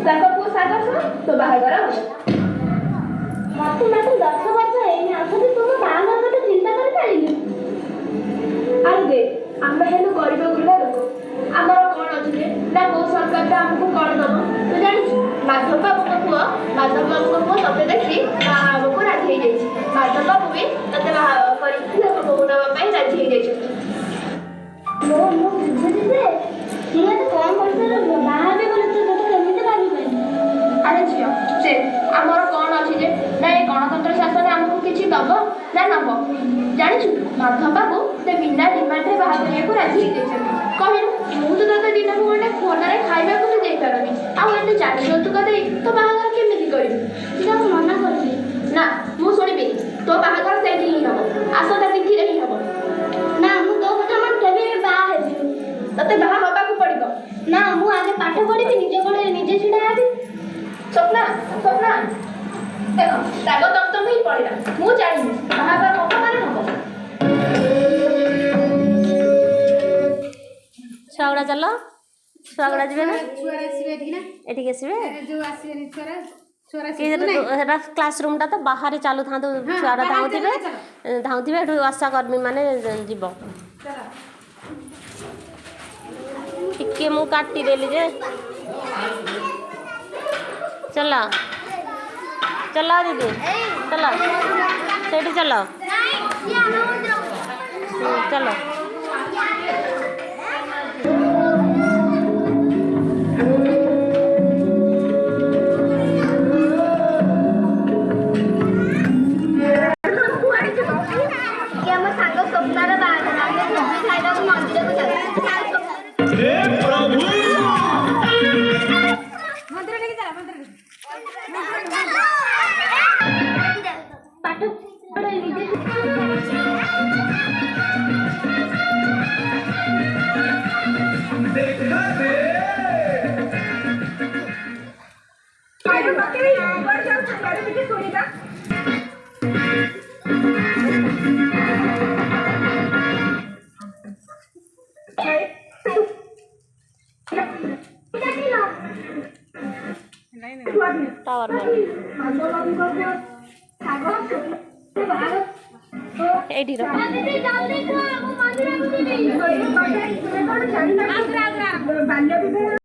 ତାଙ୍କ ପୁଅ ସାଗର ତୋ ବାହାଘର ହବ। ମତେ ମାତ୍ର 10 ବର୍ଷ ହେଇନି ଅଥଚ ତୁମ ବାହାଘର କଥା ଚିନ୍ତା କରିପାରିଲି। ଆଉ ଦେ ଆମେ ହେଲୁ ଗରିବ ଗୁରୁବା ଲୋକ। ଆମର କଣ ଅଛି ଯେ ନା କୋଉ ସରକାରଟା ଆମକୁ କଣ ଦବ ତୁ ଜାଣିଛୁ? ମାଧବ ବାବୁଙ୍କ ପୁଅ ତତେ ଦେଖି ବାହା ହେବାକୁ ରାଜି ହେଇଯାଇଛି। ମାଧବ ବାବୁ ବି ତତେ ବାହା କରିକି ବୋହୂ ନେବା ପାଇଁ ରାଜି ହେଇଯାଇଛନ୍ତି। ମୁଁ ବୁଝୁଛି ଯେ ସିଏ ତ କମ ବର୍ଷରେ ବାହା ହେବେ ବୋଲି ତୁ ତୋତେ କେମିତି ଭାବିପାରିଲି? ଆରେ ଝିଅ ସେ ଆମର କଣ ଅଛି ଯେ ନା ଏ ଗଣତନ୍ତ୍ର ଶାସନ ଆମକୁ କିଛି ଦବ ନା ନବ? ଜାଣିଛୁ ମାଧବ ବାବୁ ସେ ବିନା ଡିମାଣ୍ଡରେ ବାହା କରିବାକୁ ରାଜି ହେଇଯାଇଛନ୍ତି। କହିଲୁ ମୁଁ ତ ତତେ ଦିନକୁ ଗୋଟେ ଭଲରେ ଖାଇବାକୁ ବି ଦେଇପାରୁନି ଆଉ ଏତେ ଚାରି ଯୌତୁକ ଦେଇ ତୋ ବାହାଘର କେମିତି କରିବି? ସେଟାକୁ ମନା କରୁଛି। ନା ମୁଁ ଶୁଣିବିନି। ତୋ ବାହାଘର ସେଇଠି ହିଁ ହବ। ଆସନ୍ତା ତିଥିରେ ହିଁ ହବ। ନା ମୁଁ ତୋ କଥା ମାନେ କେବେ ବି ବାହା ହେବିନି। ତତେ ବାହା ହବାକୁ ପଡିବ। ନା ମୁଁ ଆଗେ ପାଠ ପଢିବି ନିଜ ଗୋଡ଼ରେ ନିଜେ ଛିଡ଼ା ହେବି। ସ୍ୱପ୍ନା ଦେଖ ରାଗ ତମ ହିଁ ପଡ଼ିଲା। ମୁଁ ଜାଣିନି ବାହାଘର ହବ ମାନେ ହବ। ଛୁଆଗୁଡ଼ା ଚାଲ ଛୁଆଗୁଡ଼ା ଯିବେ ନା ଏଠିକି ଆସିବେ ସେଟା କ୍ଲାସ ରୁମ୍ଟା ତ ବାହାରେ ଚାଲୁଥାନ୍ତୁ ଛୁଆଟା ଧାଉଁଥିବେ ଏଠୁ ଆଶା କର୍ମୀ ମାନେ ଯିବ। ଟିକେ ମୁଁ କାଟିଦେଲି ଯେ ଚଲ ଦିଦି ଚଲ ସେଇଠି ଚଲ ଚଲ। ଆମ ସାଙ୍ଗ ସ୍ୱପ୍ନାର ବାହାଘର ଆମେ ଭୋଜି ଖାଇବାକୁ ମନ୍ଦିରକୁ ଯାଉଛୁ। ପାଠ ନିଜେ टावर ଏଇଠି ରହ।